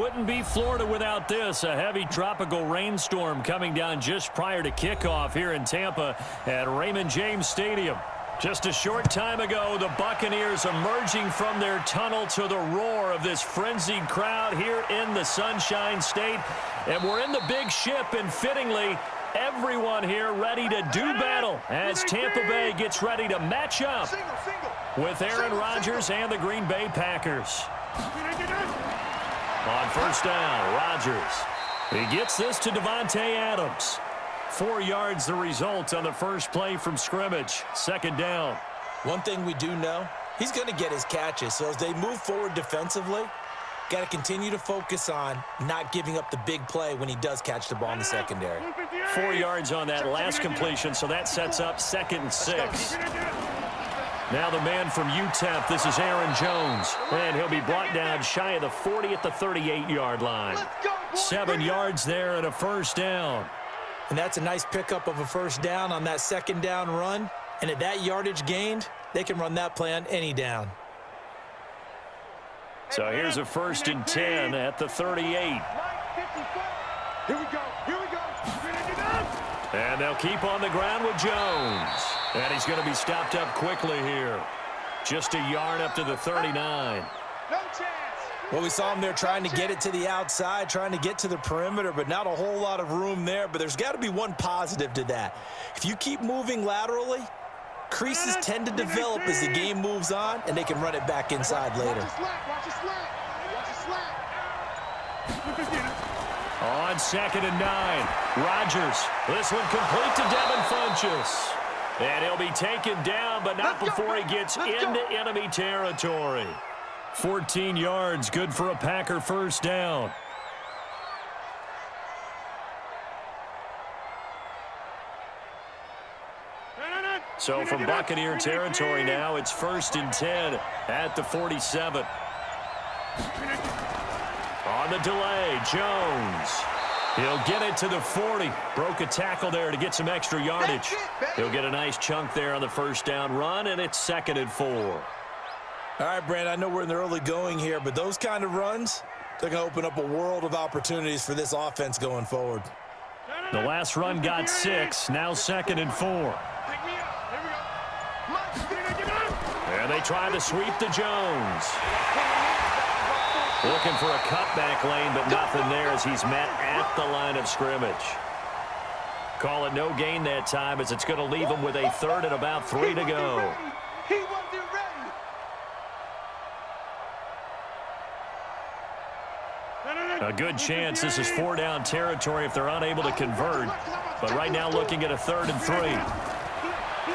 wouldn't be Florida without this. A heavy tropical rainstorm coming down just prior to kickoff here in Tampa at Raymond James Stadium. Just a short time ago, the Buccaneers emerging from their tunnel to the roar of this frenzied crowd here in the Sunshine State. And we're in the big ship, and fittingly, everyone here ready to do battle as Tampa Bay gets ready to match up with Aaron Rodgers and the Green Bay Packers. On first down, Rodgers. He gets this to Davante Adams. 4 yards the result on the first play from scrimmage. Second down. One thing we do know, he's going to get his catches. So as they move forward defensively, got to continue to focus on not giving up the big play when he does catch the ball in the secondary. 4 yards on that last completion, so that sets up 2nd and 6. Now the man from UTEP, this is Aaron Jones. And he'll be brought down shy of the 40 at the 38-yard line. 7 yards there and a first down. And that's a nice pickup of a first down on that second down run. And at that yardage gained, they can run that play on any down. So here's a 1st and 10 at the 38. Here we go. Here we go. And they'll keep on the ground with Jones. And he's going to be stopped up quickly here. Just a yard up to the 39. No chance. Well, we saw him there trying to get it to the outside, trying to get to the perimeter, but not a whole lot of room there. But there's got to be one positive to that. If you keep moving laterally, creases tend to develop as the game moves on, and they can run it back inside later. Watch it slack. On 2nd and 9, Rodgers. This one complete to Devin Funchess. And he'll be taken down, but not before he gets into enemy territory. 14 yards, good for a Packer first down. So from Buccaneer territory now, it's 1st and 10 at the 47. On the delay, Jones. He'll get it to the 40. Broke a tackle there to get some extra yardage. He'll get a nice chunk there on the first down run, and it's 2nd and 4. All right, Brand, I know we're in the early going here, but those kind of runs, they're going to open up a world of opportunities for this offense going forward. The last run got 6, now 2nd and 4. And they try to sweep to Jones. Looking for a cutback lane, but nothing there as he's met at the line of scrimmage. Call it no gain that time as it's going to leave him with a 3rd and about 3 to go. He wasn't ready. A good chance this is 4-down territory if they're unable to convert. But right now looking at a 3rd and 3.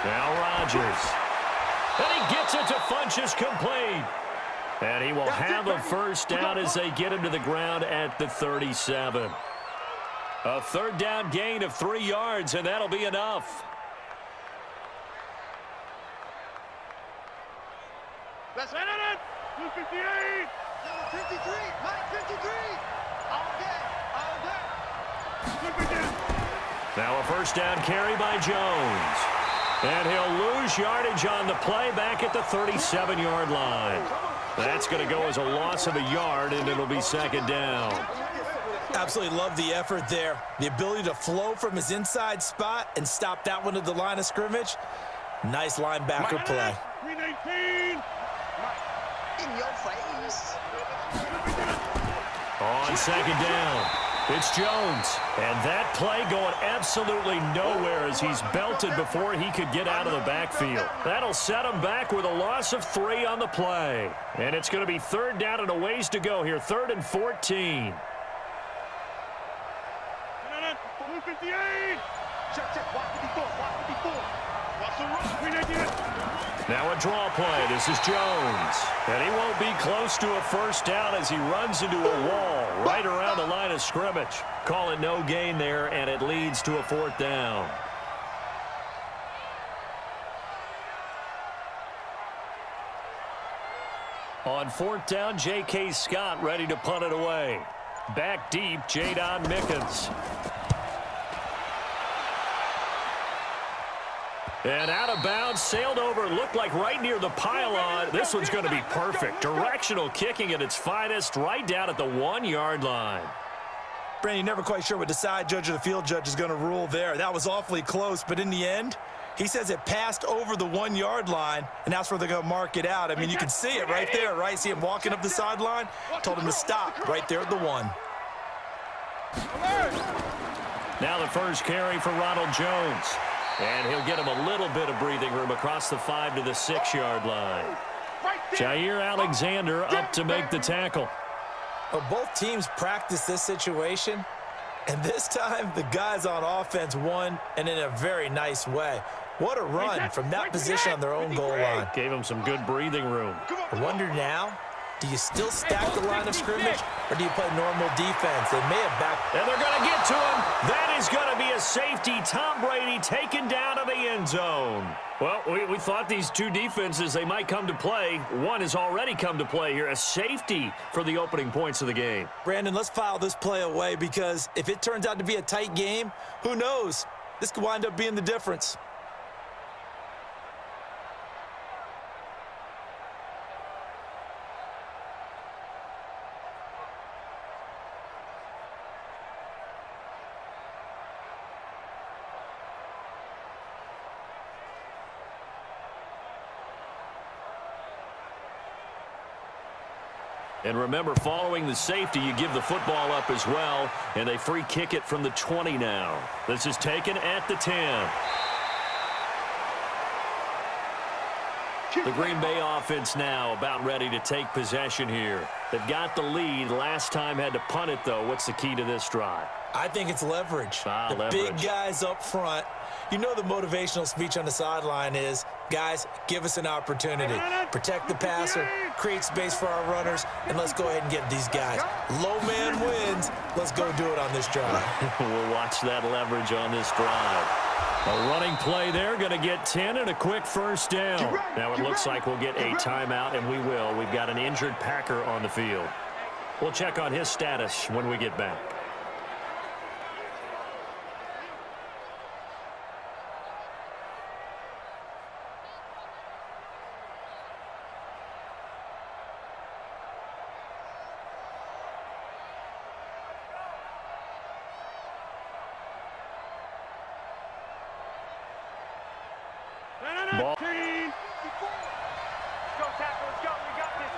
Now Rodgers. And he gets it to Funchess complete. And he will have a first down as they get him to the ground at the 37. A 3rd down gain of 3 yards, and that'll be enough. That's it. 258. Number 53. Mike 53. All day. Now a first down carry by Jones. And he'll lose yardage on the play back at the 37-yard line. That's going to go as a loss of a yard, and it'll be 2nd down. Absolutely love the effort there. The ability to flow from his inside spot and stop that one at the line of scrimmage. Nice linebacker play. 319. In your face. On 2nd down, it's Jones. And that play going absolutely nowhere as he's belted before he could get out of the backfield. That'll set him back with a loss of 3 on the play. And it's going to be 3rd down and a ways to go here, 3rd and 14. 258. Check. Watch 54. Watch the run. 319. Now a draw play. This is Jones. And he won't be close to a first down as he runs into a wall right around the line of scrimmage. Call it no gain there, and it leads to a 4th down. On 4th down, J.K. Scott ready to punt it away. Back deep, Jadon Mickens. And out of bounds, sailed over, looked like right near the pylon. This one's going to be perfect. Directional kicking at its finest, right down at the 1-yard line. Brandon, you're never quite sure what the side judge or the field judge is going to rule there. That was awfully close, but in the end, he says it passed over the 1-yard line, and that's where they're going to mark it out. I mean, you can see it right there, right? See him walking up the sideline? Told him to stop right there at the 1. Now the first carry for Ronald Jones. And he'll get him a little bit of breathing room across the 5 to the 6-yard line. Jair Alexander up to make the tackle. Well, both teams practice this situation, and this time the guys on offense won, and in a very nice way. What a run from that position on their own goal line. Gave him some good breathing room. I wonder now, do you still stack the line of scrimmage, or do you play normal defense? They may have backed. And they're going to get to him. That is going to be a safety. Tom Brady taken down to the end zone. Well, we thought these two defenses, they might come to play. One has already come to play here. A safety for the opening points of the game. Brandon, let's file this play away, because if it turns out to be a tight game, who knows? This could wind up being the difference. And remember, following the safety, you give the football up as well, and they free kick it from the 20 now. This is taken at the 10. The Green Bay offense now about ready to take possession here. They've got the lead. Last time had to punt it, though. What's the key to this drive? I think it's leverage. The leverage. Big guys up front. You know the motivational speech on the sideline is, guys, give us an opportunity. Protect the passer, create space for our runners, and let's go ahead and get these guys. Low man wins. Let's go do it on this drive. We'll watch that leverage on this drive. A running play there, going to get 10 and a quick first down. Now it looks like we'll get a timeout, and we will. We've got an injured Packer on the field. We'll check on his status when we get back. Ball. Let's go, tackle. Let's go. We got this.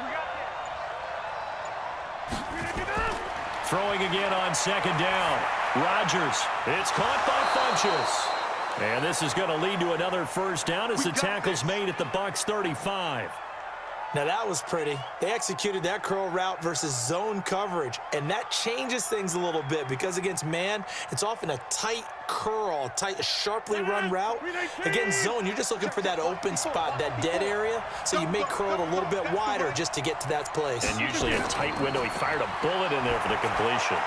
Throwing again on second down. Rodgers. It's caught by Funchess. And this is going to lead to another first down as the tackle's made at the Bucs 35. Now that was pretty. They executed that curl route versus zone coverage, and that changes things a little bit because against man, it's often a tight curl, tight, sharply run route. Against zone, you're just looking for that open spot, that dead area, so you may curl it a little bit wider just to get to that place. And usually a tight window. He fired a bullet in there for the completion.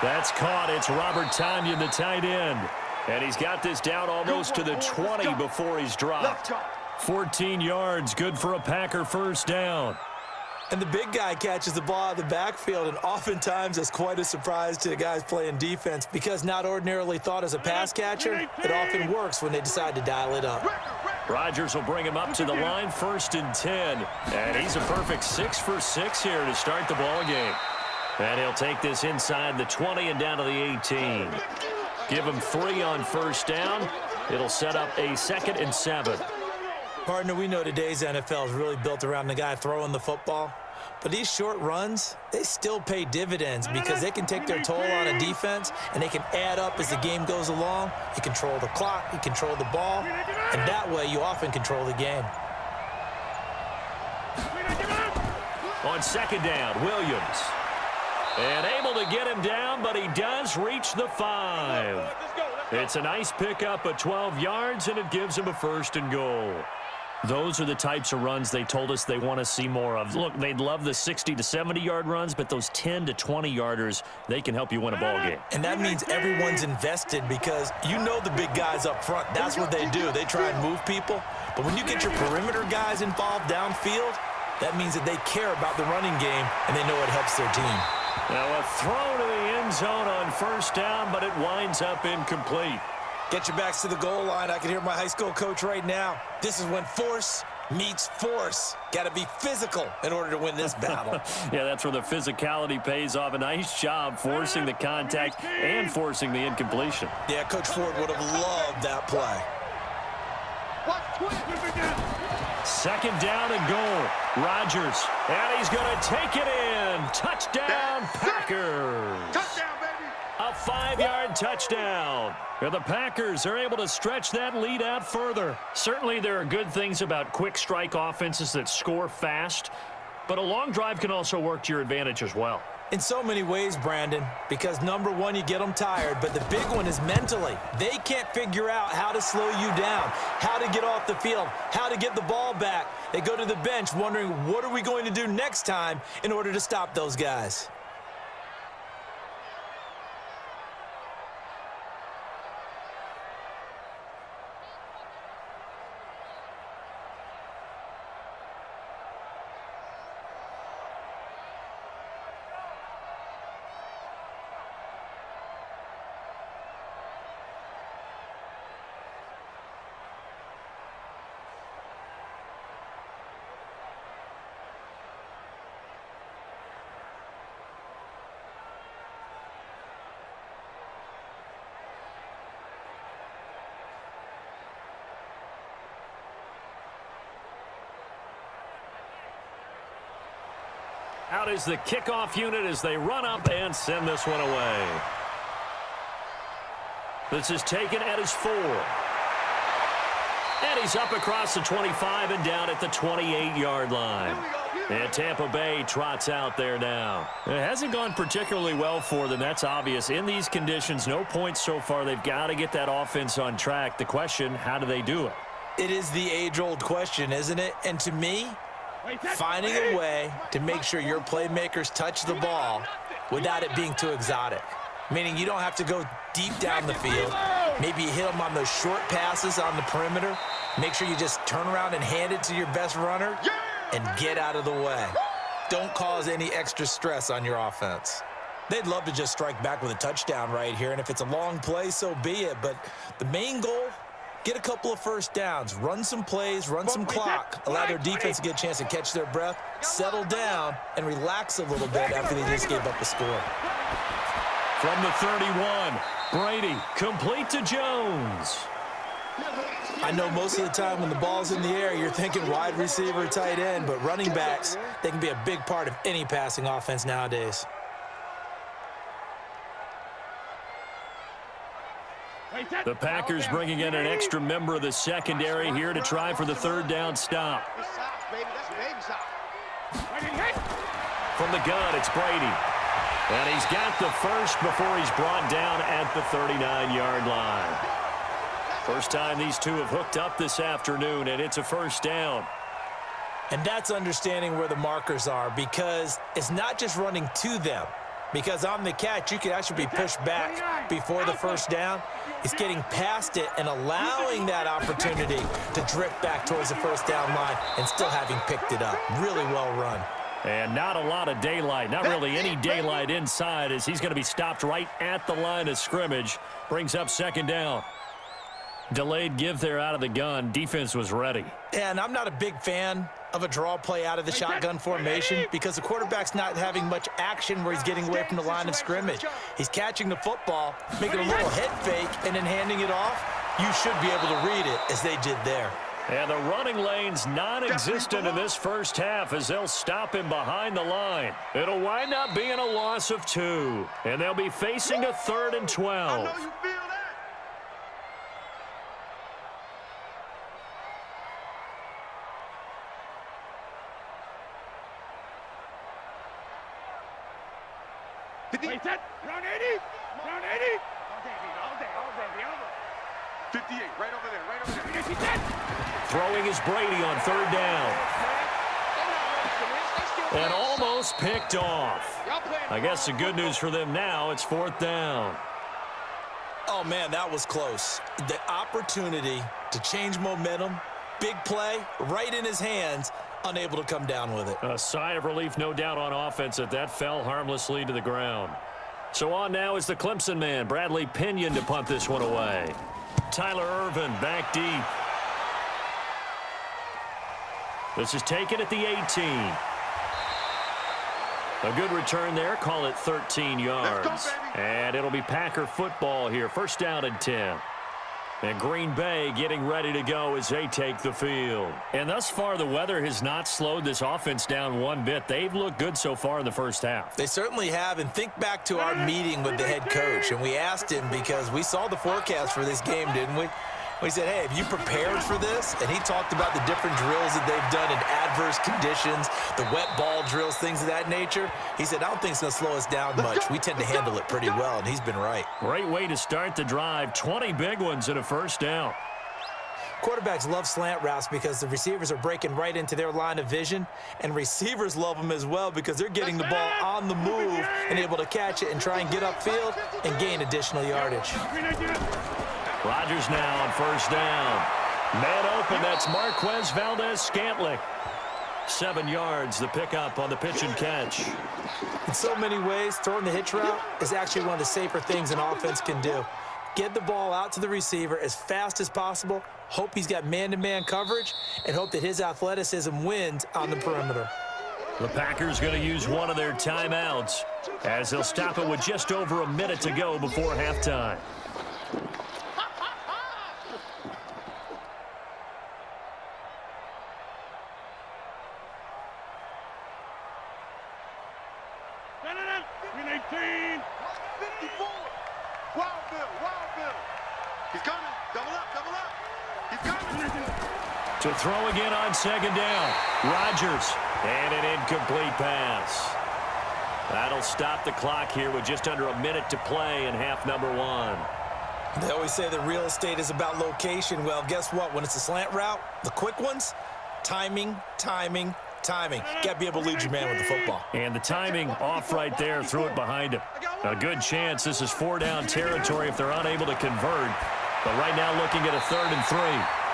That's caught. It's Robert Tonyan, the tight end. And he's got this down almost to the 20 before he's dropped. 14 yards, good for a Packer first down. And the big guy catches the ball out of the backfield, and oftentimes that's quite a surprise to the guys playing defense because not ordinarily thought as a pass catcher, it often works when they decide to dial it up. Rodgers will bring him up to the line, 1st and 10. And he's a perfect 6 for 6 here to start the ball game. And he'll take this inside the 20 and down to the 18. Give him 3 on first down. It'll set up a 2nd and 7. Partner, we know today's NFL is really built around the guy throwing the football. But these short runs, they still pay dividends because they can take their toll on a defense and they can add up as the game goes along. You control the clock, you control the ball, and that way you often control the game. On second down, Williams. And able to get him down, but he does reach the 5. It's a nice pickup of 12 yards, and it gives him a 1st and goal. Those are the types of runs they told us they want to see more of. Look, they'd love the 60 to 70-yard runs, but those 10 to 20-yarders, they can help you win a ball game. And that means everyone's invested because you know the big guys up front. That's what they do. They try and move people. But when you get your perimeter guys involved downfield, that means that they care about the running game and they know it helps their team. Now a throw to the end zone on first down, but it winds up incomplete. Get your backs to the goal line. I can hear my high school coach right now. This is when force meets force. Got to be physical in order to win this battle. Yeah, that's where the physicality pays off. A nice job forcing the contact and forcing the incompletion. Yeah, Coach Ford would have loved that play. Second down and goal. Rodgers, and he's going to take it in. Touchdown, Packers. Touchdown, baby. A 5-yard touchdown. The Packers are able to stretch that lead out further. Certainly there are good things about quick strike offenses that score fast, but a long drive can also work to your advantage as well. In so many ways, Brandon, because number one, you get them tired, but the big one is mentally. They can't figure out how to slow you down, how to get off the field, how to get the ball back. They go to the bench wondering, what are we going to do next time in order to stop those guys? Out is the kickoff unit as they run up and send this one away. This is taken at his 4. And he's up across the 25 and down at the 28-yard line. And Tampa Bay trots out there now. It hasn't gone particularly well for them. That's obvious. In these conditions, no points so far. They've got to get that offense on track. The question, how do they do it? It is the age-old question, isn't it? And to me, finding a way to make sure your playmakers touch the ball without it being too exotic. Meaning you don't have to go deep down the field. Maybe you hit them on those short passes on the perimeter. Make sure you just turn around and hand it to your best runner and get out of the way. Don't cause any extra stress on your offense. They'd love to just strike back with a touchdown right here, and if it's a long play, so be it. But the main goal, get a couple of first downs, run some plays, run some clock, allow their defense to get a chance to catch their breath, settle down, and relax a little bit after they just gave up a score. From the 31, Brady, complete to Jones. I know most of the time when the ball's in the air, you're thinking wide receiver, tight end, but running backs, they can be a big part of any passing offense nowadays. The Packers bringing in an extra member of the secondary here to try for the third down stop. From the gun, it's Brady. And he's got the first before he's brought down at the 39-yard line. First time these two have hooked up this afternoon, and it's a first down. And that's understanding where the markers are, because it's not just running to them. Because on the catch, you could actually be pushed back before the first down. It's getting past it and allowing that opportunity to drift back towards the first down line and still having picked it up. Really well run. And not a lot of daylight, not really any daylight inside, as he's going to be stopped right at the line of scrimmage. Brings up second down. Delayed give there out of the gun. Defense was ready. And I'm not a big fan of a draw play out of the shotgun formation because the quarterback's not having much action where he's getting away from the line of scrimmage. He's catching the football, making a little head fake, and then handing it off. You should be able to read it as they did there. And the running lane's non-existent in this first half as they'll stop him behind the line. It'll wind up being a loss of 2. And they'll be facing a 3rd and 12. I know you feel that. Round 80. Round 80. All day. 58, right over there. Throwing is Brady on third down. And almost picked off. I guess the good news for them now, it's 4th down. Oh, man, that was close. The opportunity to change momentum, big play, right in his hands, unable to come down with it. A sigh of relief, no doubt, on offense that fell harmlessly to the ground. So on now is the Clemson man, Bradley Pinion, to punt this one away. Tyler Irvin back deep. This is taken at the 18. A good return there. Call it 13 yards. And it'll be Packer football here. First down and 10. And Green Bay getting ready to go as they take the field. And thus far, the weather has not slowed this offense down one bit. They've looked good so far in the first half. They certainly have. And think back to our meeting with the head coach. And we asked him because we saw the forecast for this game, didn't we? We said, hey, have you prepared for this? And he talked about the different drills that they've done in adverse conditions, the wet ball drills, things of that nature. He said, I don't think it's going to slow us down much. We tend to handle it pretty well, and he's been right. Great way to start the drive. 20 big ones and a first down. Quarterbacks love slant routes because the receivers are breaking right into their line of vision, and receivers love them as well because they're getting the ball on the move and able to catch it and try and get upfield and gain additional yardage. Rodgers now on first down. Man open, that's Marquez Valdez-Scantling. 7 yards, the pickup on the pitch and catch. In so many ways, throwing the hitch route is actually one of the safer things an offense can do. Get the ball out to the receiver as fast as possible, hope he's got man-to-man coverage, and hope that his athleticism wins on the perimeter. The Packers going to use one of their timeouts as they'll stop it with just over a minute to go before halftime. To throw again on second down. Rodgers. And an incomplete pass. That'll stop the clock here with just under a minute to play in half number 1. They always say that real estate is about location. Well, guess what? When it's a slant route, the quick ones, timing. Got to be able to lead your man with the football. And the timing off right there. Threw it behind him. A good chance this is 4-down territory if they're unable to convert. But right now looking at a 3rd and 3.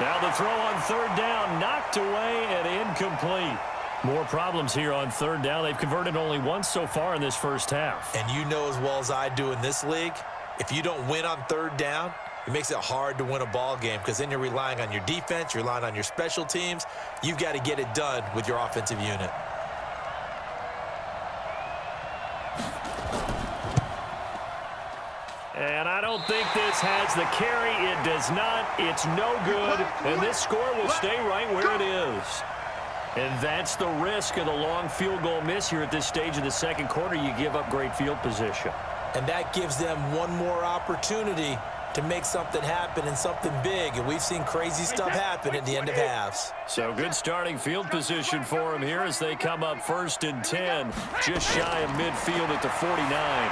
Now the throw on 3rd down, knocked away and incomplete. More problems here on 3rd down. They've converted only once so far in this first half. And you know as well as I do in this league, if you don't win on 3rd down, it makes it hard to win a ball game because then you're relying on your defense, you're relying on your special teams. You've got to get it done with your offensive unit. And I don't think this has the carry. It does not. It's no good. And this score will stay right where it is. And that's the risk of the long field goal miss here at this stage of the second quarter. You give up great field position. And that gives them one more opportunity to make something happen and something big. And we've seen crazy stuff happen at the end of halves. So good starting field position for them here as they come up 1st and 10. Just shy of midfield at the 49.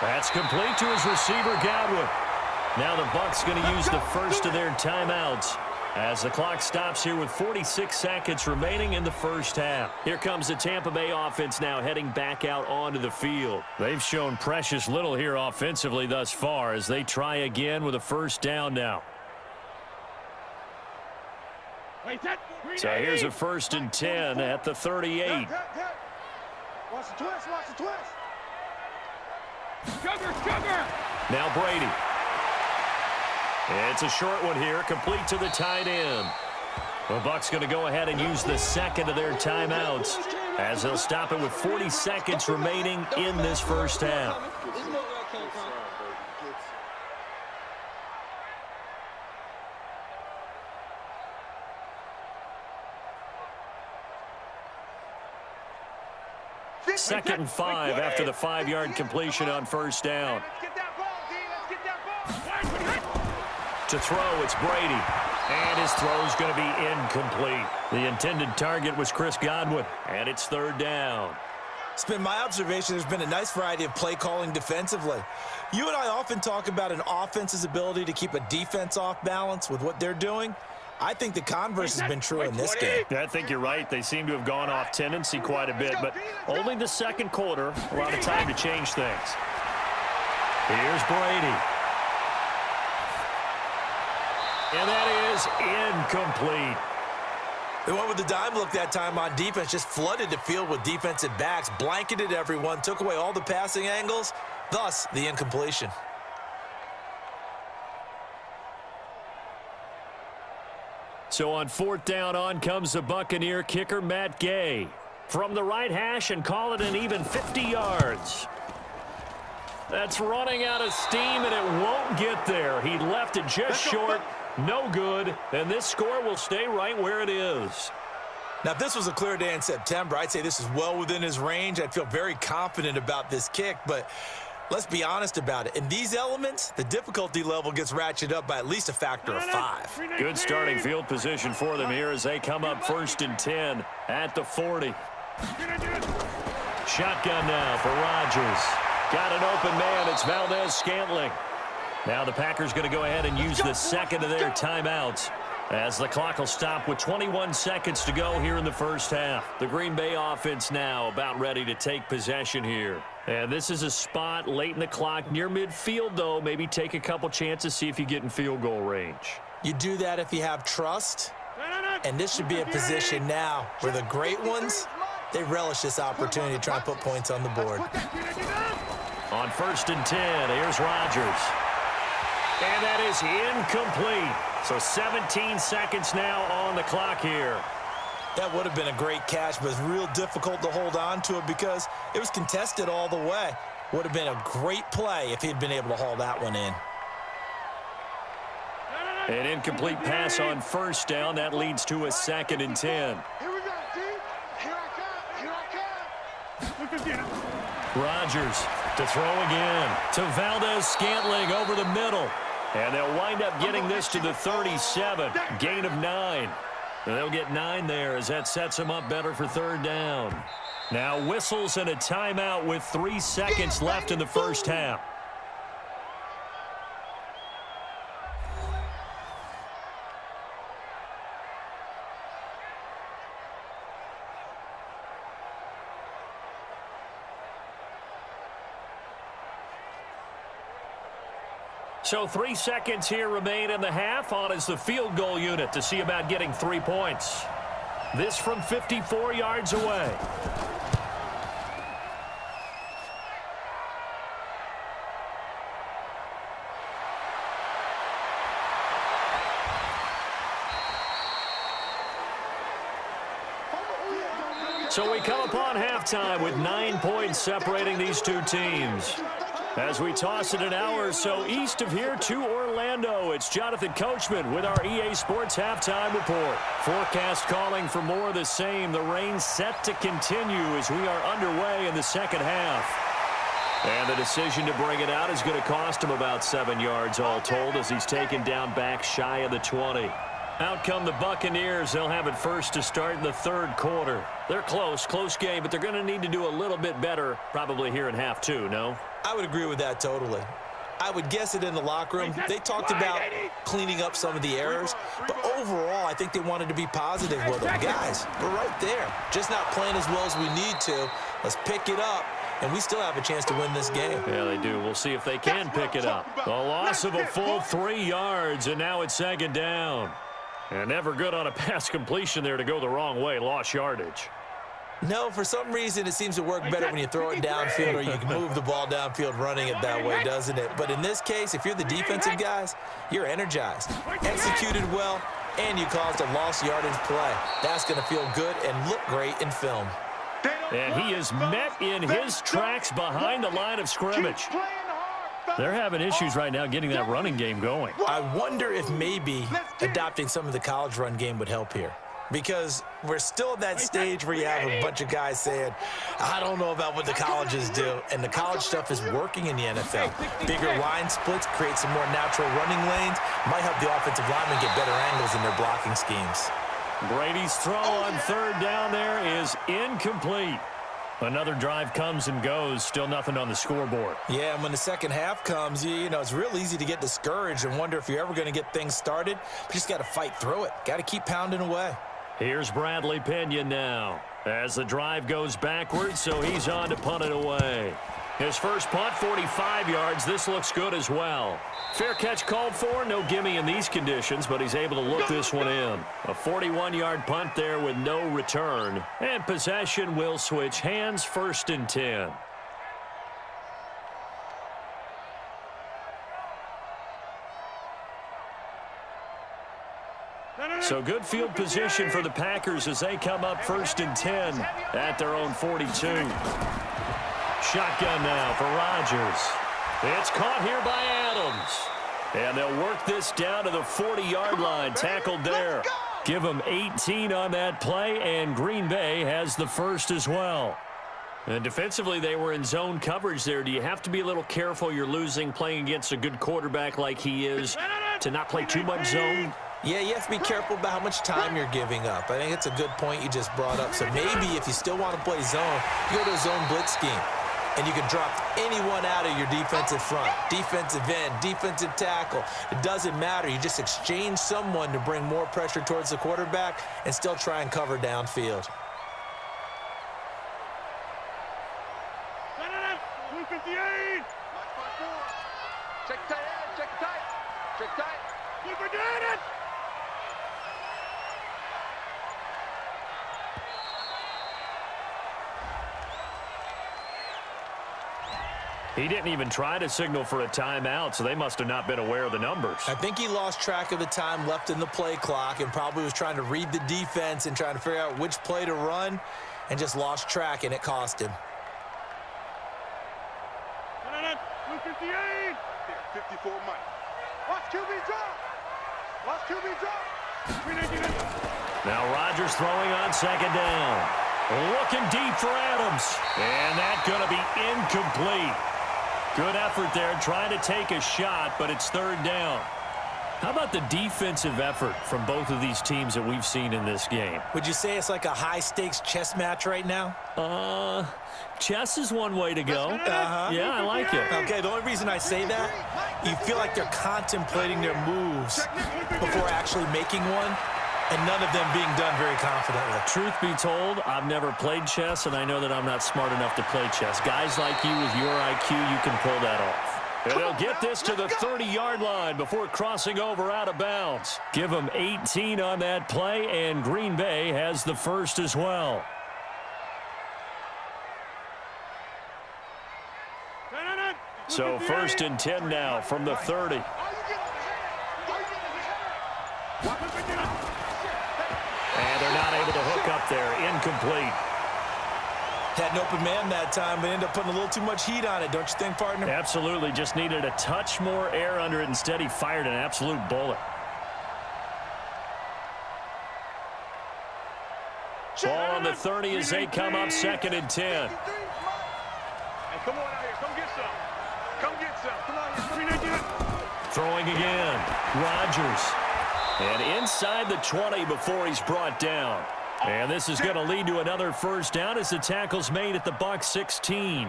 That's complete to his receiver, Godwin. Now the Bucs going to use the first of their timeouts as the clock stops here with 46 seconds remaining in the first half. Here comes the Tampa Bay offense now heading back out onto the field. They've shown precious little here offensively thus far as they try again with a first down now. So here's a 1st and 10 at the 38. Watch the twist, watch the twist. Sugar! Now Brady. It's a short one here, complete to the tight end. The Bucs going to go ahead and use the second of their timeouts as they'll stop it with 40 seconds remaining in this first half. Second and 5 after the 5-yard completion on first down. To throw, it's Brady. And his throw's going to be incomplete. The intended target was Chris Godwin. And it's 3rd down. It's been my observation there's been a nice variety of play calling defensively. You and I often talk about an offense's ability to keep a defense off balance with what they're doing. I think the converse has been true in this game. I think you're right. They seem to have gone off tendency quite a bit, but only the second quarter, a lot of time to change things. Here's Brady. And that is incomplete. They went with the dime look that time on defense, just flooded the field with defensive backs, blanketed everyone, took away all the passing angles, thus the incompletion. So on 4th down, on comes the Buccaneer kicker, Matt Gay. From the right hash and call it an even 50 yards. That's running out of steam, and it won't get there. He left it just short. No good. And this score will stay right where it is. Now, if this was a clear day in September, I'd say this is well within his range. I'd feel very confident about this kick, but let's be honest about it. In these elements, the difficulty level gets ratcheted up by at least a factor of 5. Good starting field position for them here as they come up 1st and 10 at the 40. Shotgun now for Rodgers. Got an open man. It's Valdez-Scantling. Now the Packers going to go ahead and use the second of their timeouts as the clock will stop with 21 seconds to go here in the first half. The Green Bay offense now about ready to take possession here. And this is a spot late in the clock near midfield, though. Maybe take a couple chances, see if you get in field goal range. You do that if you have trust. And this should be a position now where the great ones, they relish this opportunity to try and put points on the board. On 1st and 10, here's Rodgers. And that is incomplete. So 17 seconds now on the clock here. That would have been a great catch, but it's real difficult to hold on to it because it was contested all the way. Would have been a great play if he'd been able to haul that one in. An incomplete pass on 1st down. That leads to a 2nd and 10. Here we go, D. Here I come. Here I come. Look again. Rodgers to throw again to Valdez-Scantling over the middle. And they'll wind up getting this to the 37. Gain of 9. And they'll get 9 there as that sets them up better for 3rd down. Now whistles and a timeout with 3 seconds left in the first half. So 3 seconds here remain in the half. On is the field goal unit to see about getting 3 points. This from 54 yards away. So we come upon halftime with 9 points separating these two teams. As we toss it an hour or so east of here to Orlando, it's Jonathan Coachman with our EA Sports Halftime Report. Forecast calling for more of the same. The rain set to continue as we are underway in the second half. And the decision to bring it out is going to cost him about 7 yards all told as he's taken down back shy of the 20. Out come the Buccaneers. They'll have it first to start in the 3rd quarter. They're close game, but they're going to need to do a little bit better probably here in half 2, no? I would agree with that totally. I would guess it in the locker room. They talked about cleaning up some of the errors, but overall, I think they wanted to be positive with them. Guys, we're right there. Just not playing as well as we need to. Let's pick it up, and we still have a chance to win this game. Yeah, they do. We'll see if they can pick it up. The loss of a full 3 yards, and now it's 2nd down. And never good on a pass completion there to go the wrong way. Lost yardage. No, for some reason, it seems to work better when you throw it downfield or you can move the ball downfield running it that way, doesn't it? But in this case, if you're the defensive guys, you're energized, executed well, and you caused a lost yardage play. That's going to feel good and look great in film. And he is met in his tracks behind the line of scrimmage. They're having issues right now getting that running game going. I wonder if maybe adopting some of the college run game would help here. Because we're still at that stage where you have a bunch of guys saying, I don't know about what the colleges do. And the college stuff is working in the NFL. Bigger line splits, create some more natural running lanes, might help the offensive linemen get better angles in their blocking schemes. Brady's throw on 3rd down there is incomplete. Another drive comes and goes, still nothing on the scoreboard. Yeah, and when the second half comes, you know, it's real easy to get discouraged and wonder if you're ever going to get things started. But you just got to fight through it. Got to keep pounding away. Here's Bradley Pinion now as the drive goes backwards, so he's on to punt it away. His first punt, 45 yards. This looks good as well. Fair catch called for. No gimme in these conditions, but he's able to look this one in. A 41-yard punt there with no return. And possession will switch hands, 1st and 10. So good field position for the Packers as they come up 1st and 10 at their own 42. Shotgun now for Rodgers. It's caught here by Adams. And they'll work this down to the 40-yard line, tackled there. Give them 18 on that play, and Green Bay has the first as well. And defensively, they were in zone coverage there. Do you have to be a little careful? You're losing playing against a good quarterback like he is to not play too much zone? Yeah, you have to be careful about how much time you're giving up. I think it's a good point you just brought up. So maybe if you still want to play zone, you go to a zone blitz scheme. And you can drop anyone out of your defensive front, defensive end, defensive tackle. It doesn't matter. You just exchange someone to bring more pressure towards the quarterback and still try and cover downfield. Check tight end, check tight. Check tight. You can get it! He didn't even try to signal for a timeout, so they must have not been aware of the numbers. I think he lost track of the time left in the play clock and probably was trying to read the defense and trying to figure out which play to run and just lost track, and it cost him. 54 Mike. Watch QB drop. Watch QB drop. Now Rodgers throwing on 2nd down. Looking deep for Adams. And that's going to be incomplete. Good effort there, trying to take a shot, but it's 3rd down. How about the defensive effort from both of these teams that we've seen in this game? Would you say it's like a high-stakes chess match right now? Chess is one way to go. Yeah, I like it. Okay, the only reason I say that, you feel like they're contemplating their moves before actually making one, and none of them being done very confidently. Truth be told, I've never played chess, and I know that I'm not smart enough to play chess. Guys like you with your IQ, you can pull that off. And they'll get this to the 30-yard line before crossing over out of bounds. Give them 18 on that play, and Green Bay has the first as well. So 1st and 10 now from the 30. And they're not able to hook up there. Incomplete. Had an open man that time, but ended up putting a little too much heat on it, don't you think, partner? Absolutely. Just needed a touch more air under it. Instead, he fired an absolute bullet. Ball on the 30 as they come up 2nd and 10. Hey, come on out here. Come get some. Come get some. Come on. Throwing again. Rodgers. And inside the 20 before he's brought down. And this is going to lead to another 1st down as the tackle's made at the Bucs 16.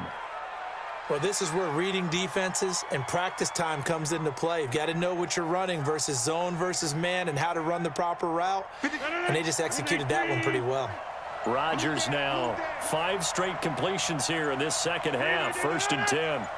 Well, this is where reading defenses and practice time comes into play. You've got to know what you're running versus zone versus man and how to run the proper route. And they just executed that one pretty well. Rodgers now 5 straight completions here in this 2nd half. 1st and 10.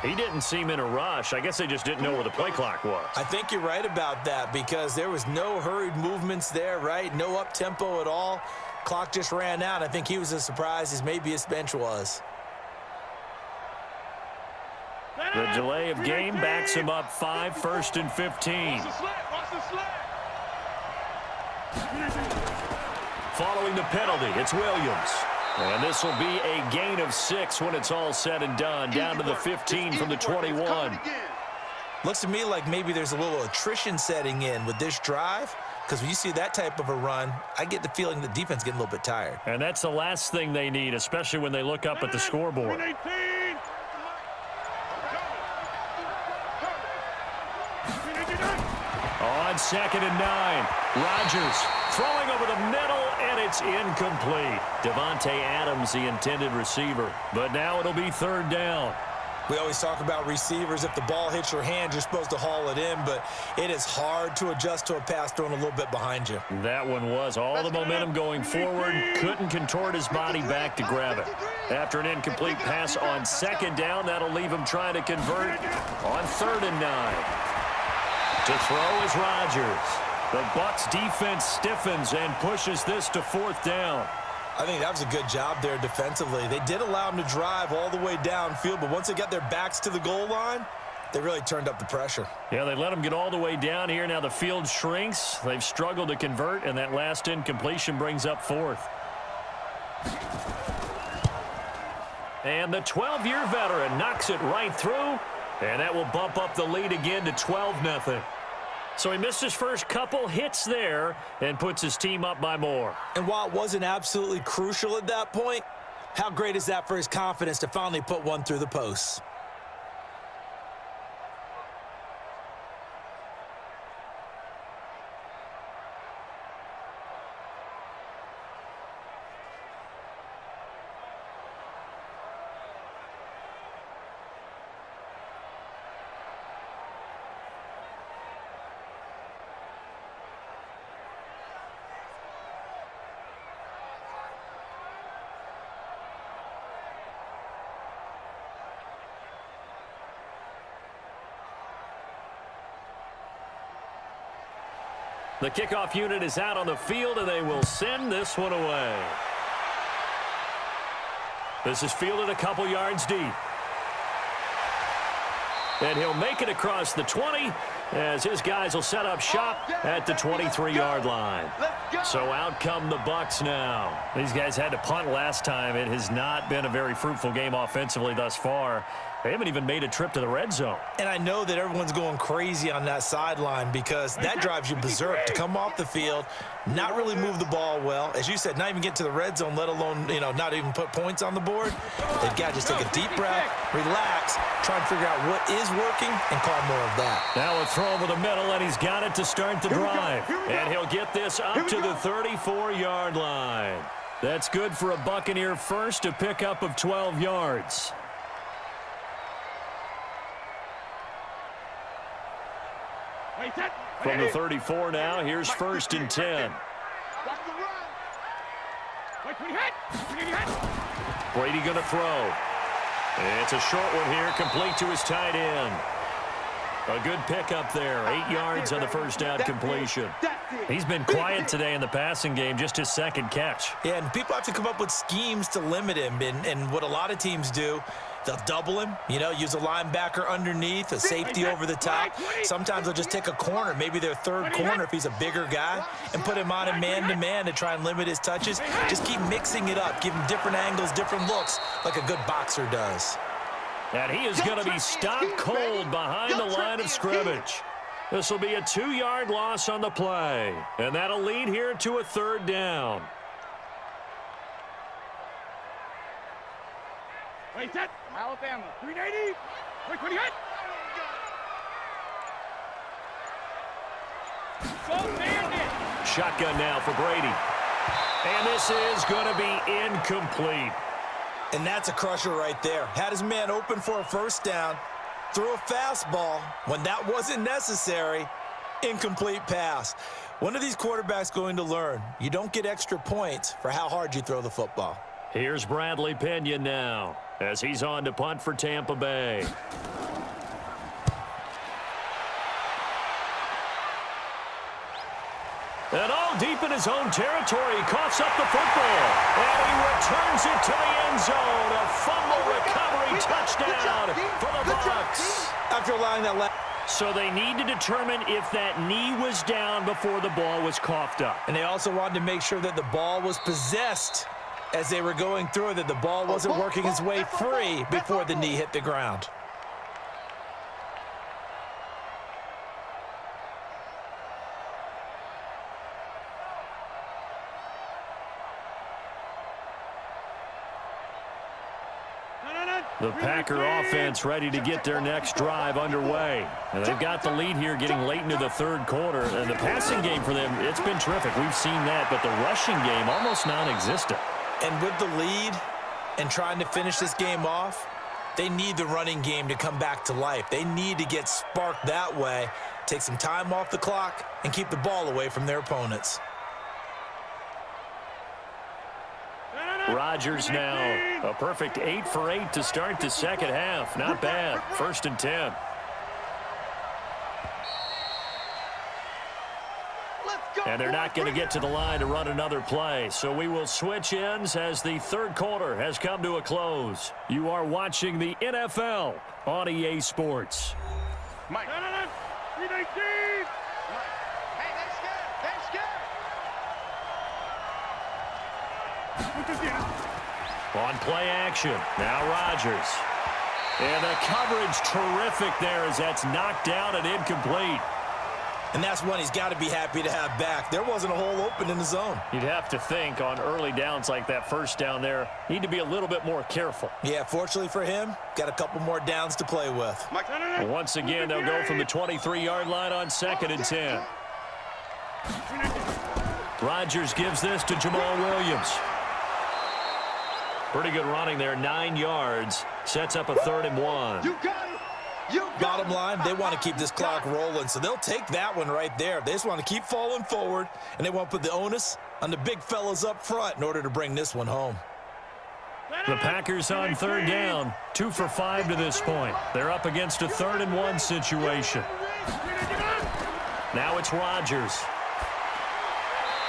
He didn't seem in a rush. I guess they just didn't know where the play clock was. I think you're right about that because there was no hurried movements there, right? No up-tempo at all. Clock just ran out. I think he was as surprised as maybe his bench was. The delay of game backs him up 5, 1st and 15. Watch the sled. Following the penalty, it's Williams. And this will be a gain of 6 when it's all said and done, down to the 15 from the 21. Looks to me like maybe there's a little attrition setting in with this drive, because when you see that type of a run, I get the feeling the defense getting a little bit tired. And that's the last thing they need, especially when they look up at the scoreboard. On 2nd and 9, Rodgers throwing over the middle, and it's incomplete. Davante Adams, the intended receiver. But now it'll be 3rd down. We always talk about receivers. If the ball hits your hand, you're supposed to haul it in, but it is hard to adjust to a pass thrown a little bit behind you. That one was all the momentum going forward. Couldn't contort his body back to grab it. After an incomplete pass on 2nd down, that'll leave him trying to convert on 3rd and 9. To throw is Rodgers. The Bucs defense stiffens and pushes this to 4th down. I think that was a good job there defensively. They did allow them to drive all the way downfield, but once they got their backs to the goal line, they really turned up the pressure. Yeah, they let them get all the way down here. Now the field shrinks. They've struggled to convert, and that last incompletion brings up fourth. And the 12-year veteran knocks it right through, and that will bump up the lead again to 12-0. So he missed his first couple hits there and puts his team up by more. And while it wasn't absolutely crucial at that point, how great is that for his confidence to finally put one through the posts? The kickoff unit is out on the field, and they will send this one away. This is fielded a couple yards deep. And he'll make it across the 20 as his guys will set up shop at the 23-yard line. So out come the Bucs now. These guys had to punt last time. It has not been a very fruitful game offensively thus far. They haven't even made a trip to the red zone. And I know that everyone's going crazy on that sideline because that drives you berserk to come off the field, not really move the ball well. As you said, not even get to the red zone, let alone, not even put points on the board. They've got to just take a deep breath, relax, try and figure out what is working and call more of that. Now a throw over the middle, and he's got it to start the drive. And he'll get this up to the 34-yard line. That's good for a Buccaneer first, a pickup of 12 yards. From the 34 now, here's 1st and 10. Brady going to throw. It's a short one here, complete to his tight end. A good pickup there, 8 yards on the first down completion. He's been quiet today in the passing game, just his second catch. Yeah, and people have to come up with schemes to limit him, and what a lot of teams do, they'll double him, use a linebacker underneath, a safety over the top. Sometimes they'll just take a corner, maybe their third corner if he's a bigger guy, and put him on a man-to-man to try and limit his touches. Just keep mixing it up, give him different angles, different looks, like a good boxer does. And he is going to be stopped cold behind the line of scrimmage. This will be a 2-yard loss on the play, and that'll lead here to a 3rd down. Wait, set. Alabama, 380. Quick, what do you got? Shotgun now for Brady. And this is going to be incomplete. And that's a crusher right there. Had his man open for a first down, threw a fastball when that wasn't necessary, incomplete pass. When are these quarterbacks going to learn? You don't get extra points for how hard you throw the football. Here's Bradley Pinion now as he's on to punt for Tampa Bay. And all deep in his own territory, he coughs up the football. And he returns it to the end zone. A fumble recovery touchdown for the Bucs. After allowing that so they need to determine if that knee was down before the ball was coughed up. And they also wanted to make sure that the ball was possessed as they were going through, that the ball wasn't working its way free before the knee hit the ground. The Packer offense ready to get their next drive underway. And they've got the lead here getting late into the 3rd quarter. And the passing game for them, it's been terrific. We've seen that, but the rushing game almost non-existent. And with the lead and trying to finish this game off, they need the running game to come back to life. They need to get sparked that way, take some time off the clock, and keep the ball away from their opponents. Rodgers now, a perfect 8 for 8 to start the second half. Not bad. 1st and 10. And they're not going to get to the line to run another play. So we will switch ends as the third quarter has come to a close. You are watching the NFL on EA Sports. Mike. No. 319. Hey, that's good. On play action. Now Rodgers. And the coverage terrific there as that's knocked down and incomplete. And that's one he's got to be happy to have back. There wasn't a hole open in the zone. You'd have to think on early downs like that first down there, need to be a little bit more careful. Yeah, fortunately for him, got a couple more downs to play with. Once again, they'll go from the 23-yard line on 2nd and 10. Rodgers gives this to Jamal Williams. Pretty good running there, 9 yards. Sets up a 3rd and 1. You got it. Bottom line, they want to keep this clock rolling, so they'll take that one right there. They just want to keep falling forward, and they want to put the onus on the big fellas up front in order to bring this one home. The Packers on 3rd down, 2 for 5 to this point. They're up against a 3rd and 1 situation. Now it's Rodgers.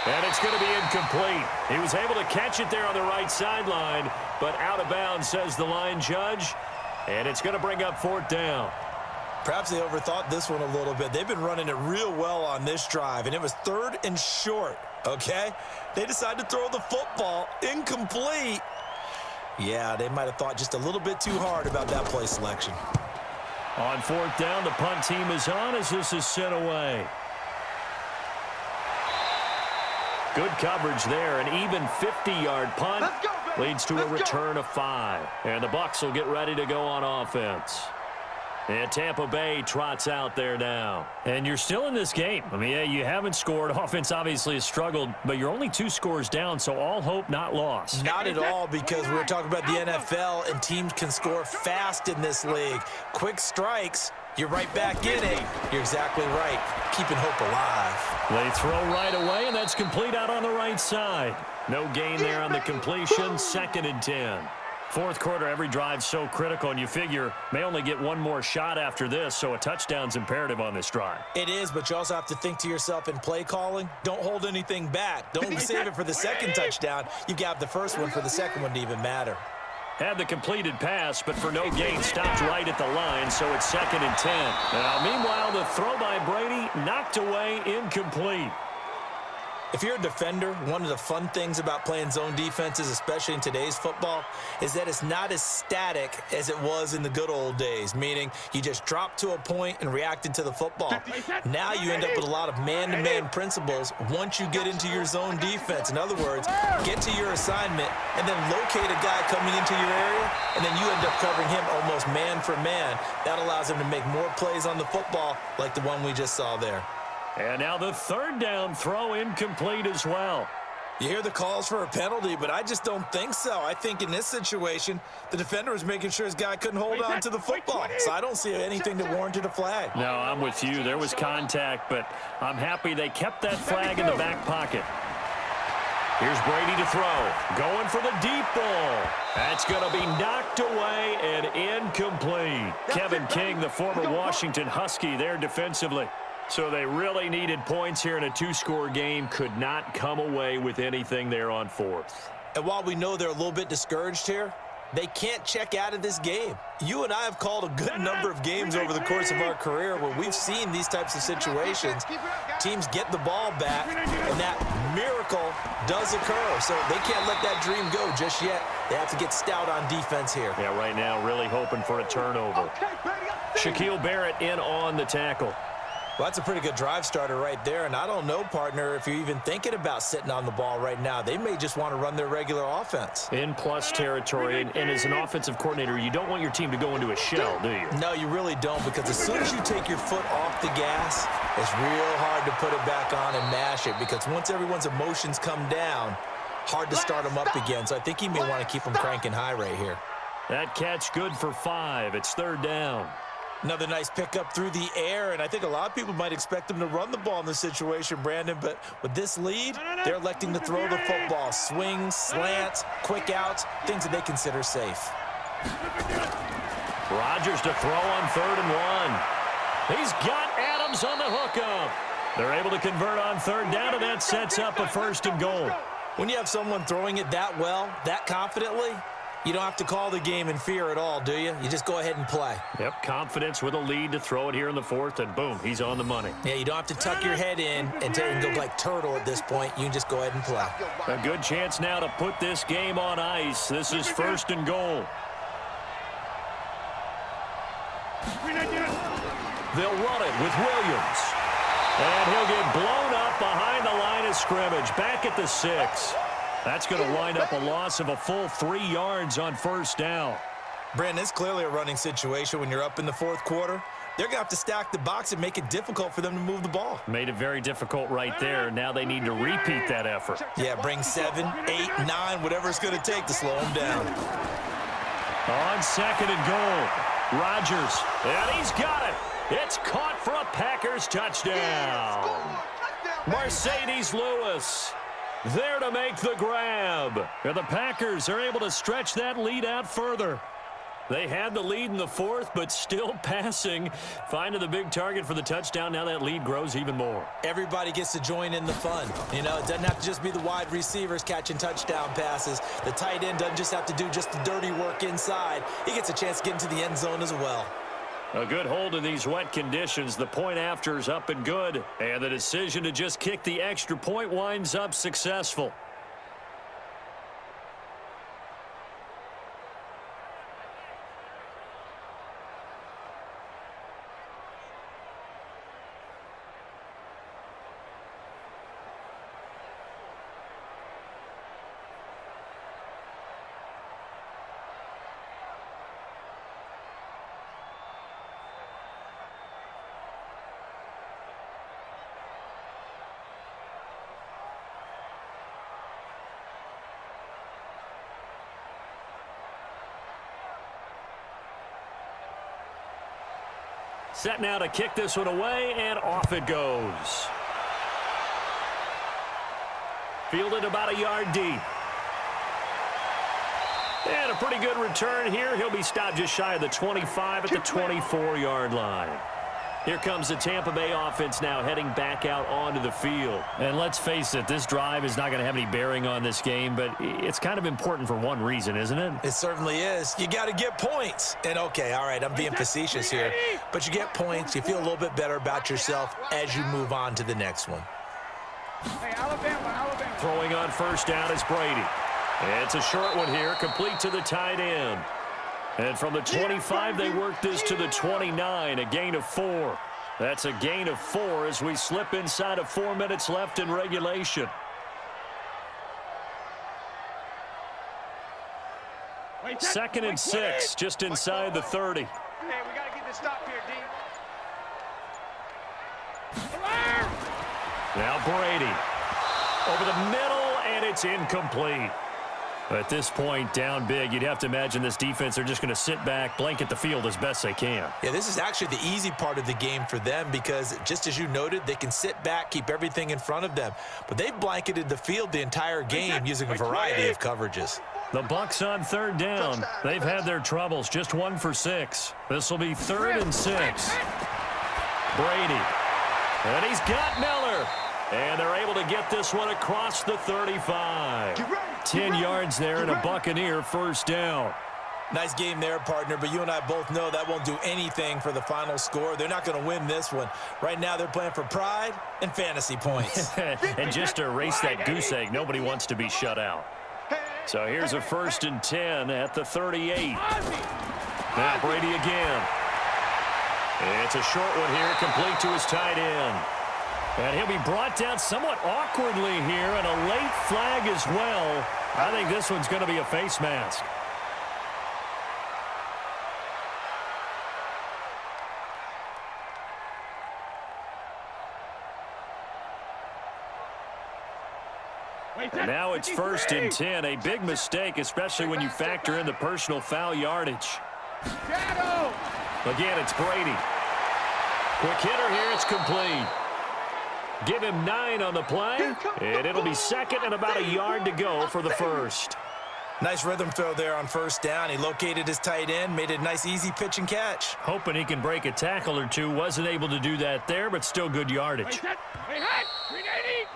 And it's going to be incomplete. He was able to catch it there on the right sideline, but out of bounds, says the line judge. And it's going to bring up 4th down. Perhaps they overthought this one a little bit. They've been running it real well on this drive, and it was 3rd and short, okay? They decided to throw the football incomplete. Yeah, they might have thought just a little bit too hard about that play selection. On 4th down, the punt team is on as this is sent away. Good coverage there, an even 50-yard punt leads to a return of 5. And the Bucs will get ready to go on offense. And Tampa Bay trots out there now. And you're still in this game. I mean, yeah, you haven't scored. Offense obviously has struggled, but you're only 2 scores down, so all hope not lost. Not at all, because we're talking about the NFL, and teams can score fast in this league. Quick strikes, you're right back in it. You're exactly right. Keeping hope alive. They throw right away, and that's complete out on the right side. No gain there on the completion. 2nd and 10. 4th quarter, every drive so critical, and you figure may only get one more shot after this, so a touchdown's imperative on this drive. It is, but you also have to think to yourself in play calling, don't hold anything back. Don't save it for the second touchdown. You've got the first one for the second one to even matter. Had the completed pass, but for no gain, stopped right at the line, so it's 2nd and 10. Now, meanwhile, the throw by Brady knocked away, incomplete. If you're a defender, one of the fun things about playing zone defenses, especially in today's football, is that it's not as static as it was in the good old days, meaning you just dropped to a point and reacted to the football. Now you end up with a lot of man-to-man principles once you get into your zone defense. In other words, get to your assignment and then locate a guy coming into your area, and then you end up covering him almost man for man. That allows him to make more plays on the football like the one we just saw there. And now the 3rd down throw incomplete as well. You hear the calls for a penalty, but I just don't think so. I think in this situation, the defender was making sure his guy couldn't hold on to the football. So I don't see anything that warranted a flag. No, I'm with you. There was contact, but I'm happy they kept that flag in the back pocket. Here's Brady to throw. Going for the deep ball. That's going to be knocked away and incomplete. Kevin King, the former Washington Husky, there defensively. So they really needed points here in a 2-score game. Could not come away with anything there on 4th. And while we know they're a little bit discouraged here, they can't check out of this game. You and I have called a good number of games over the course of our career where we've seen these types of situations. Teams get the ball back, and that miracle does occur. So they can't let that dream go just yet. They have to get stout on defense here. Yeah, right now really hoping for a turnover. Shaquille Barrett in on the tackle. Well, that's a pretty good drive starter right there, and I don't know, partner, if you're even thinking about sitting on the ball right now. They may just want to run their regular offense. In plus territory, and as an offensive coordinator, you don't want your team to go into a shell, do you? No, you really don't, because as soon as you take your foot off the gas, it's real hard to put it back on and mash it, because once everyone's emotions come down, hard to start them up again. So I think he may want to keep them cranking high right here. That catch good for 5. It's 3rd down. Another nice pickup through the air, and I think a lot of people might expect them to run the ball in this situation, Brandon, but with this lead, they're electing to throw the football. Swings, slants, quick outs, things that they consider safe. Rodgers to throw on 3rd and 1. He's got Adams on the hookup. They're able to convert on third down, and that sets up a 1st and goal. When you have someone throwing it that well, that confidently, you don't have to call the game in fear at all, do you? You just go ahead and play. Yep, confidence with a lead to throw it here in the 4th, and boom, he's on the money. Yeah, you don't have to tuck your head in and go like turtle at this point. You can just go ahead and play. A good chance now to put this game on ice. This is 1st and goal. They'll run it with Williams. And he'll get blown up behind the line of scrimmage, back at the 6. That's going to wind up a loss of a full 3 yards on 1st down. Brandon, it's clearly a running situation when you're up in the 4th quarter. They're going to have to stack the box and make it difficult for them to move the ball. Made it very difficult right there. Now they need to repeat that effort. Yeah, bring 7, 8, 9, whatever it's going to take to slow them down. On 2nd and goal, Rodgers, and he's got it. It's caught for a Packers touchdown. Mercedes Lewis there to make the grab. And the Packers are able to stretch that lead out further. They had the lead in the 4th, but still passing. Finding the big target for the touchdown. Now that lead grows even more. Everybody gets to join in the fun. You know, it doesn't have to just be the wide receivers catching touchdown passes. The tight end doesn't just have to do just the dirty work inside. He gets a chance to get into the end zone as well. A good hold in these wet conditions. The point after is up and good. And the decision to just kick the extra point winds up successful. Set now to kick this one away, and off it goes. Fielded about a yard deep. And a pretty good return here. He'll be stopped just shy of the 25 at the 24-yard line. Here comes the Tampa Bay offense now heading back out onto the field. And let's face it, this drive is not going to have any bearing on this game, but it's kind of important for one reason, isn't it? It certainly is. You got to get points. And, okay, all right, I'm being facetious here. But you get points. You feel a little bit better about yourself as you move on to the next one. Hey, Alabama. Throwing on 1st down is Brady. It's a short one here, complete to the tight end. And from the 25, they work this to the 29, a gain of 4. That's a gain of 4 as we slip inside of 4 minutes left in regulation. Second and 6, just inside the 30. Hey, we got to get this stop here, D. Now Brady. Over the middle, and it's incomplete. At this point, down big, you'd have to imagine this defense, they're just going to sit back, blanket the field as best they can. Yeah, this is actually the easy part of the game for them because, just as you noted, they can sit back, keep everything in front of them. But they've blanketed the field the entire game using a variety of coverages. The Bucs on 3rd down. They've had their troubles, just 1 for 6. This will be 3rd and 6. Brady. And he's got Miller. And they're able to get this one across the 35. 10 yards there and a Buccaneer 1st down. Nice game there, partner, but you and I both know that won't do anything for the final score. They're not going to win this one. Right now, they're playing for pride and fantasy points. And just to erase that goose egg, nobody wants to be shut out. So here's a 1st and 10 at the 38. Now Brady again. It's a short one here, complete to his tight end. And he'll be brought down somewhat awkwardly here, and a late flag as well. I think this one's going to be a face mask. And now it's 1st and 10, a big mistake, especially when you factor in the personal foul yardage. Again, it's Brady. Quick hitter here, it's complete. Give him 9 on the play, and it'll be 2nd and about a yard to go for the 1st. Nice rhythm throw there on first down. He located his tight end, made it a nice easy pitch and catch. Hoping he can break a tackle or two. Wasn't able to do that there, but still good yardage. Hey, 380!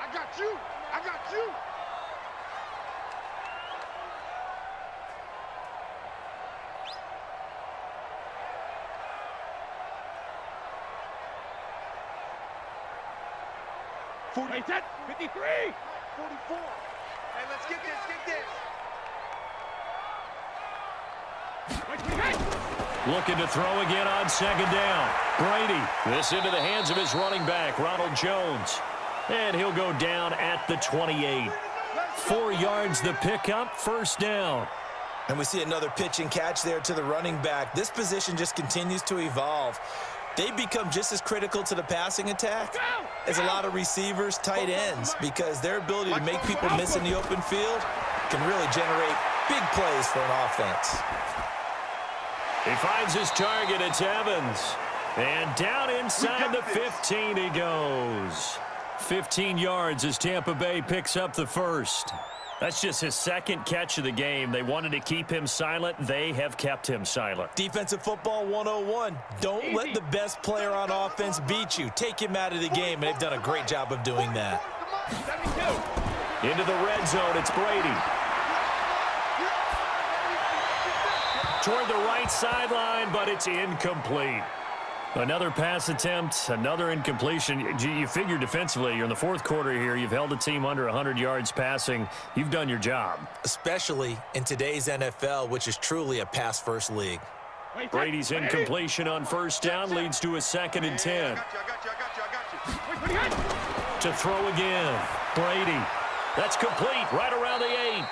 I got you! I got you! Hey, 53! 44! Hey, let's get this, Looking to throw again on second down. Brady, this into the hands of his running back, Ronald Jones. And he'll go down at the 28. 4 yards the pickup, first down. And we see another pitch and catch there to the running back. This position just continues to evolve. They become just as critical to the passing attack as a lot of receivers, tight ends, because their ability to make people miss in the open field can really generate big plays for an offense. He finds his target. It's Evans. And down inside the 15 he goes. 15 yards as Tampa Bay picks up the first. That's just his second catch of the game. They wanted to keep him silent. They have kept him silent. Defensive football 101. Don't let the best player on offense beat you. Take him out of the game, and they've done a great job of doing that. 72. Into the red zone, it's Brady. Toward the right sideline, but it's incomplete. Another pass attempt, another incompletion. You figure defensively, you're in the fourth quarter here. You've held a team under 100 yards passing. You've done your job. Especially in today's NFL, which is truly a pass-first league. Brady's incompletion on first down leads to a 2nd and 10. I got you. To throw again. Brady. That's complete right around the 8.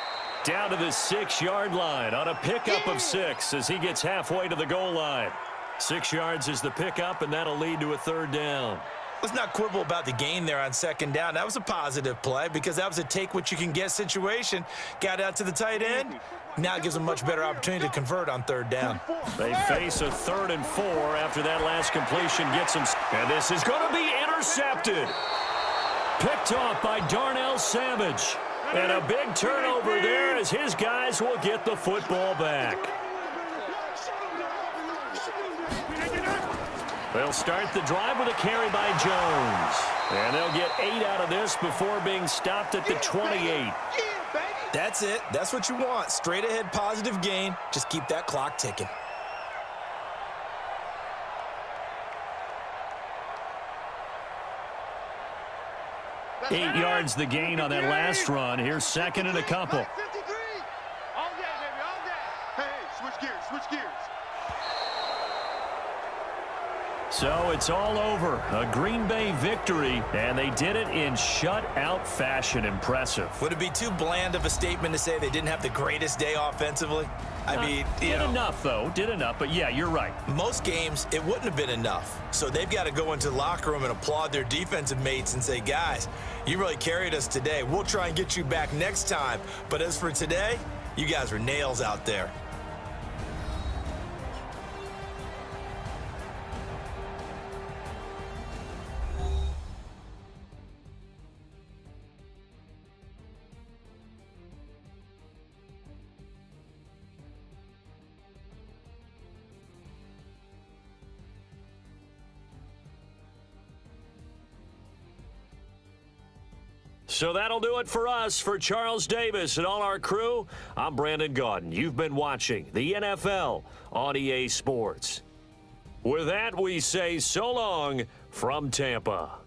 Down to the 6-yard line on a pickup of 6 as he gets halfway to the goal line. 6 yards is the pickup, and that'll lead to a 3rd down. Let's not quibble about the gain there on 2nd down. That was a positive play because that was a take-what-you-can-get situation. Got out to the tight end. Now it gives them a much better opportunity to convert on 3rd down. They face a 3rd and 4 after that last completion gets them. And this is going to be intercepted. Picked off by Darnell Savage. And a big turnover there as his guys will get the football back. They'll start the drive with a carry by Jones. And they'll get 8 out of this before being stopped at the 28. That's it. That's what you want. Straight ahead positive gain. Just keep that clock ticking. Eight yards the gain on that last run. Here's 2nd and a couple. 53. All day, baby, all day. Hey, switch gears, switch gears. So it's all over. A Green Bay victory, and they did it in shutout fashion. Impressive. Would it be too bland of a statement to say they didn't have the greatest day offensively? I mean, did enough, though. Did enough, but yeah, you're right. Most games, it wouldn't have been enough. So they've got to go into the locker room and applaud their defensive mates and say, guys, you really carried us today. We'll try and get you back next time. But as for today, you guys were nails out there. So that'll do it for us. For Charles Davis and all our crew, I'm Brandon Gaudin. You've been watching the NFL on EA Sports. With that, we say so long from Tampa.